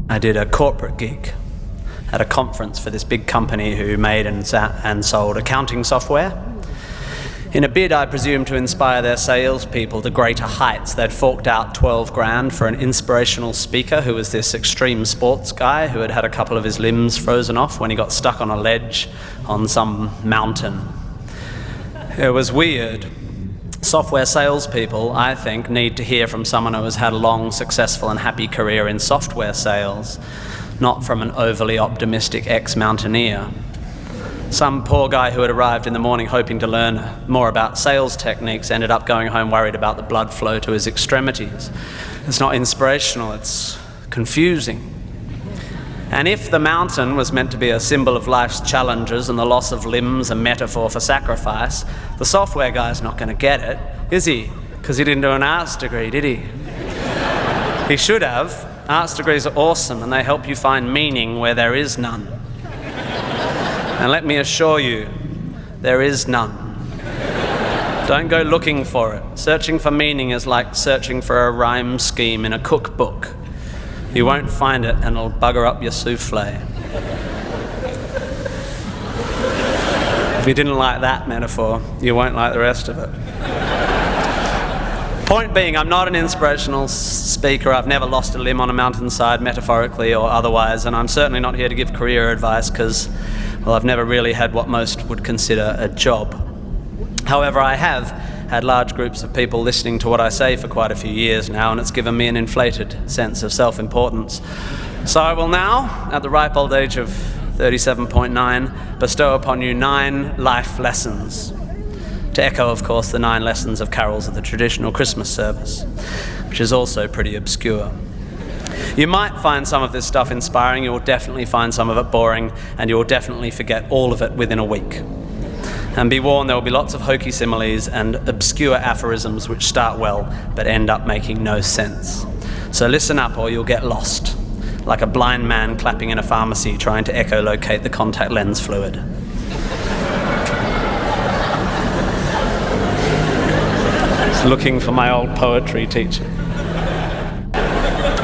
I did a corporate gig at a conference for this big company who made and sold accounting software. In a bid, I presume, to inspire their salespeople to greater heights, they'd forked out 12 grand for an inspirational speaker who was this extreme sports guy who had had a couple of his limbs frozen off when he got stuck on a ledge on some mountain. It was weird. Software salespeople, I think, need to hear from someone who has had a long, successful and happy career in software sales, not from an overly optimistic ex-mountaineer. Some poor guy who had arrived in the morning hoping to learn more about sales techniques ended up going home worried about the blood flow to his extremities. It's not inspirational, it's confusing. And if the mountain was meant to be a symbol of life's challenges and the loss of limbs a metaphor for sacrifice, the software guy's not going to get it, is he? Because he didn't do an arts degree, did he? He should have. Arts degrees are awesome and they help you find meaning where there is none. And let me assure you, there is none. Don't go looking for it. Searching for meaning is like searching for a rhyme scheme in a cookbook. You won't find it and it'll bugger up your souffle. If you didn't like that metaphor, you won't like the rest of it. Point being, I'm not an inspirational speaker. I've never lost a limb on a mountainside, metaphorically or otherwise, and I'm certainly not here to give career advice because, well, I've never really had what most would consider a job. However, I have had large groups of people listening to what I say for quite a few years now, and it's given me an inflated sense of self-importance. So I will now, at the ripe old age of 37.9, bestow upon you 9 life lessons. To echo, of course, the 9 lessons of carols of the traditional Christmas service, which is also pretty obscure. You might find some of this stuff inspiring, you will definitely find some of it boring, and you will definitely forget all of it within a week. And be warned, there will be lots of hokey similes and obscure aphorisms which start well, but end up making no sense. So listen up or you'll get lost, like a blind man clapping in a pharmacy trying to echolocate the contact lens fluid. Looking for my old poetry teacher.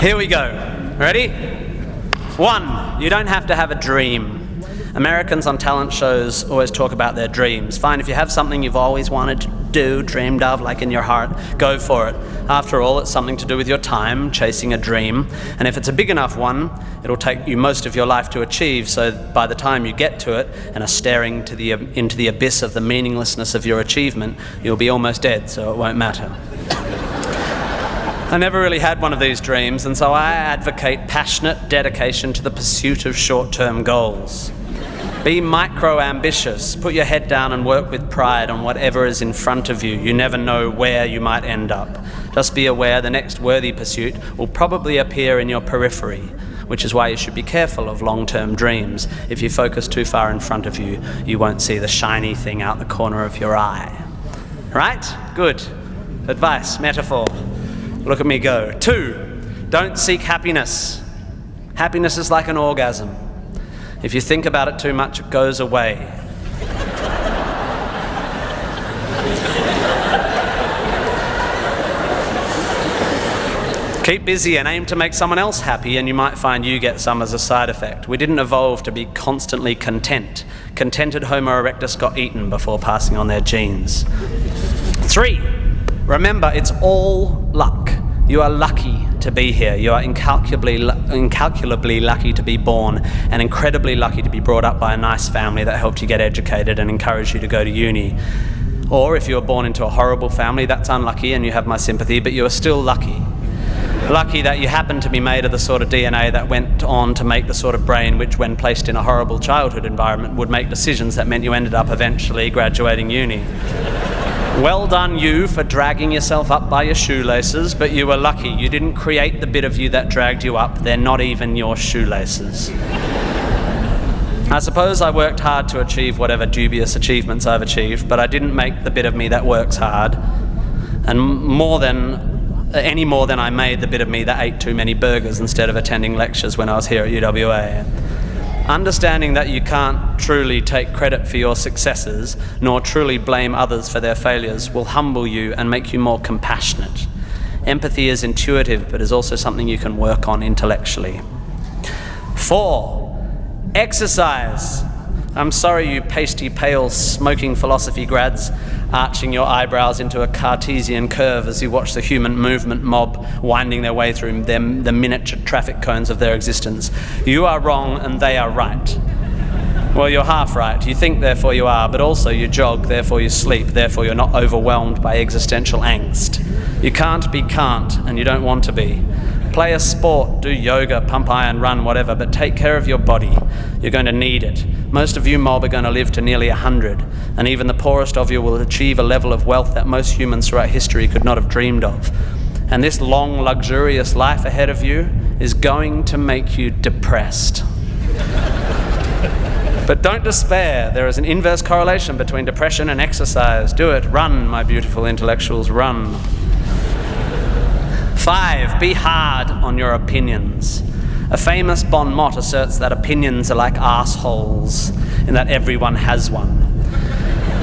Here we go. Ready? 1, you don't have to have a dream. Americans on talent shows always talk about their dreams. Fine, if you have something you've always wanted to do, dreamed of, like in your heart, go for it. After all, it's something to do with your time, chasing a dream. And if it's a big enough one, it'll take you most of your life to achieve, so by the time you get to it and are staring into the abyss of the meaninglessness of your achievement, you'll be almost dead, so it won't matter. I never really had one of these dreams, and so I advocate passionate dedication to the pursuit of short-term goals. Be micro-ambitious. Put your head down and work with pride on whatever is in front of you. You never know where you might end up. Just be aware the next worthy pursuit will probably appear in your periphery, which is why you should be careful of long-term dreams. If you focus too far in front of you, you won't see the shiny thing out the corner of your eye. Right? Good. Advice, metaphor. Look at me go. 2, don't seek happiness. Happiness is like an orgasm. If you think about it too much, it goes away. Keep busy and aim to make someone else happy, and you might find you get some as a side effect. We didn't evolve to be constantly content. Contented Homo erectus got eaten before passing on their genes. 3, remember, it's all luck. You are lucky to be here. You are incalculably lucky to be born, and incredibly lucky to be brought up by a nice family that helped you get educated and encouraged you to go to uni. Or if you were born into a horrible family, that's unlucky and you have my sympathy, but you are still lucky. Lucky that you happen to be made of the sort of DNA that went on to make the sort of brain which, when placed in a horrible childhood environment, would make decisions that meant you ended up eventually graduating uni. Well done you for dragging yourself up by your shoelaces, but you were lucky. You didn't create the bit of you that dragged you up. They're not even your shoelaces. I suppose I worked hard to achieve whatever dubious achievements I've achieved, but I didn't make the bit of me that works hard. And any more than I made the bit of me that ate too many burgers instead of attending lectures when I was here at UWA. Understanding that you can't truly take credit for your successes, nor truly blame others for their failures, will humble you and make you more compassionate. Empathy is intuitive, but is also something you can work on intellectually. 4, exercise. I'm sorry, you pasty, pale, smoking philosophy grads, arching your eyebrows into a Cartesian curve as you watch the human movement mob winding their way through the miniature traffic cones of their existence. You are wrong and they are right. Well, you're half right. You think, therefore you are, but also you jog, therefore you sleep, therefore you're not overwhelmed by existential angst. You can't be can't, and you don't want to be. Play a sport, do yoga, pump iron, run, whatever, but take care of your body. You're going to need it. Most of you mob are going to live to nearly 100, and even the poorest of you will achieve a level of wealth that most humans throughout history could not have dreamed of. And this long, luxurious life ahead of you is going to make you depressed. But don't despair. There is an inverse correlation between depression and exercise. Do it. Run, my beautiful intellectuals, run. 5, be hard on your opinions. A famous bon mot asserts that opinions are like arseholes, in that everyone has one.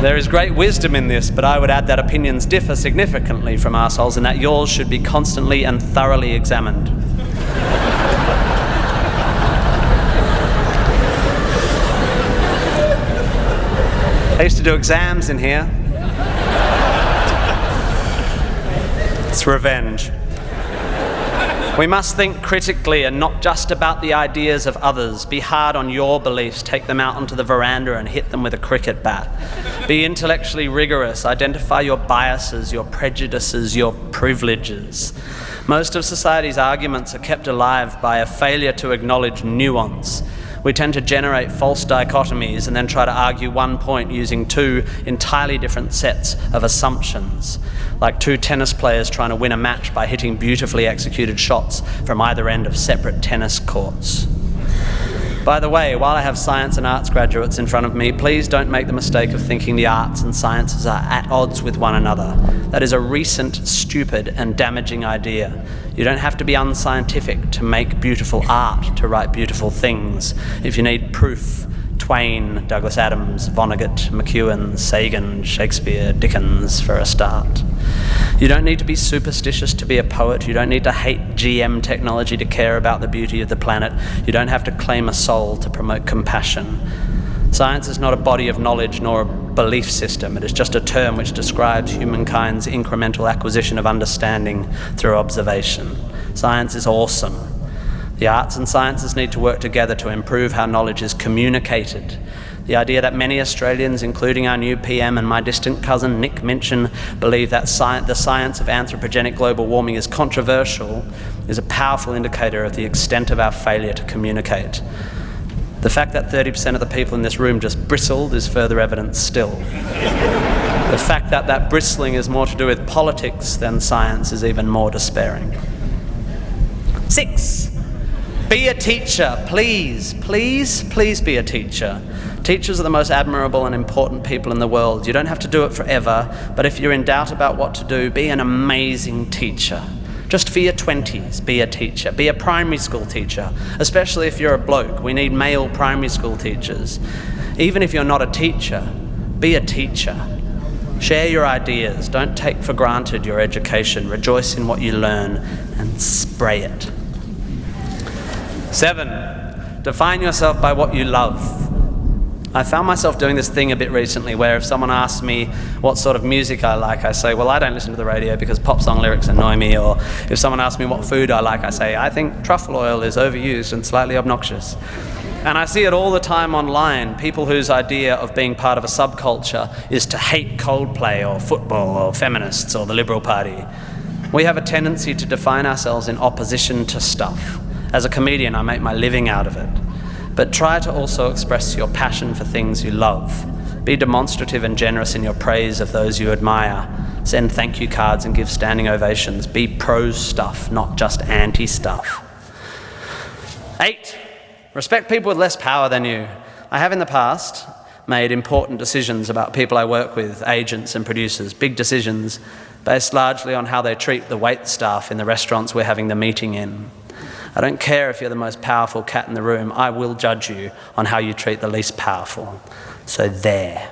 There is great wisdom in this, but I would add that opinions differ significantly from arseholes, and that yours should be constantly and thoroughly examined. I used to do exams in here. It's revenge. We must think critically and not just about the ideas of others. Be hard on your beliefs. Take them out onto the veranda and hit them with a cricket bat. Be intellectually rigorous. Identify your biases, your prejudices, your privileges. Most of society's arguments are kept alive by a failure to acknowledge nuance. We tend to generate false dichotomies and then try to argue one point using 2 entirely different sets of assumptions, like 2 tennis players trying to win a match by hitting beautifully executed shots from either end of separate tennis courts. By the way, while I have science and arts graduates in front of me, please don't make the mistake of thinking the arts and sciences are at odds with one another. That is a recent, stupid, and damaging idea. You don't have to be unscientific to make beautiful art, to write beautiful things. If you need proof, Twain, Douglas Adams, Vonnegut, McEwen, Sagan, Shakespeare, Dickens for a start. You don't need to be superstitious to be a poet. You don't need to hate GM technology to care about the beauty of the planet. You don't have to claim a soul to promote compassion. Science is not a body of knowledge nor a belief system. It is just a term which describes humankind's incremental acquisition of understanding through observation. Science is awesome. The arts and sciences need to work together to improve how knowledge is communicated. The idea that many Australians, including our new PM and my distant cousin Nick Minchin, believe that the science of anthropogenic global warming is controversial is a powerful indicator of the extent of our failure to communicate. The fact that 30% of the people in this room just bristled is further evidence still. The fact that that bristling is more to do with politics than science is even more despairing. 6, be a teacher. Please, please, please be a teacher. Teachers are the most admirable and important people in the world. You don't have to do it forever, but if you're in doubt about what to do, be an amazing teacher. Just for your 20s, be a teacher. Be a primary school teacher, especially if you're a bloke. We need male primary school teachers. Even if you're not a teacher, be a teacher. Share your ideas. Don't take for granted your education. Rejoice in what you learn and spray it. 7, define yourself by what you love. I found myself doing this thing a bit recently where if someone asks me what sort of music I like, I say, well, I don't listen to the radio because pop song lyrics annoy me. Or if someone asks me what food I like, I say, I think truffle oil is overused and slightly obnoxious. And I see it all the time online, people whose idea of being part of a subculture is to hate Coldplay or football or feminists or the Liberal Party. We have a tendency to define ourselves in opposition to stuff. As a comedian, I make my living out of it. But try to also express your passion for things you love. Be demonstrative and generous in your praise of those you admire. Send thank you cards and give standing ovations. Be pro stuff, not just anti stuff. 8, respect people with less power than you. I have in the past made important decisions about people I work with, agents and producers, big decisions based largely on how they treat the wait staff in the restaurants we're having the meeting in. I don't care if you're the most powerful cat in the room. I will judge you on how you treat the least powerful. So there.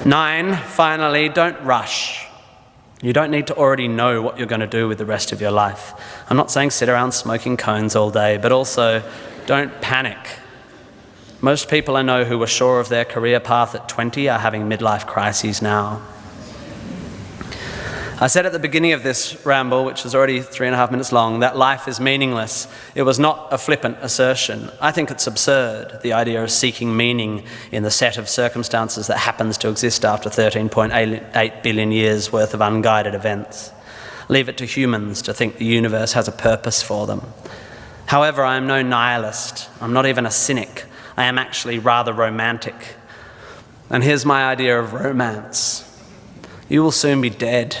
9, finally, don't rush. You don't need to already know what you're going to do with the rest of your life. I'm not saying sit around smoking cones all day, but also don't panic. Most people I know who were sure of their career path at 20 are having midlife crises now. I said at the beginning of this ramble, which is already 3.5 minutes long, that life is meaningless. It was not a flippant assertion. I think it's absurd, the idea of seeking meaning in the set of circumstances that happens to exist after 13.8 billion years worth of unguided events. Leave it to humans to think the universe has a purpose for them. However, I am no nihilist. I'm not even a cynic. I am actually rather romantic. And here's my idea of romance. You will soon be dead.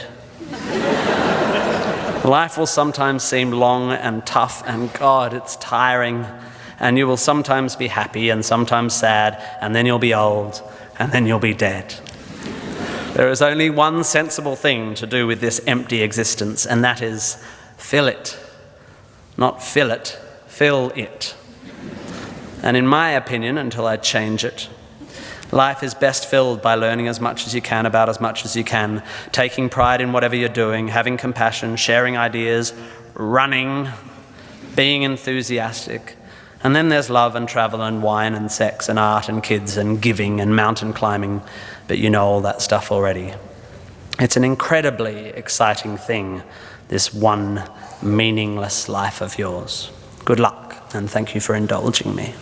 Life will sometimes seem long and tough, and God, it's tiring. And you will sometimes be happy and sometimes sad, and then you'll be old, and then you'll be dead. There is only one sensible thing to do with this empty existence, and that is fill it. Not fill it, fill it. And in my opinion, until I change it, life is best filled by learning as much as you can about as much as you can, taking pride in whatever you're doing, having compassion, sharing ideas, running, being enthusiastic. And then there's love and travel and wine and sex and art and kids and giving and mountain climbing, but you know all that stuff already. It's an incredibly exciting thing, this one meaningless life of yours. Good luck, and thank you for indulging me.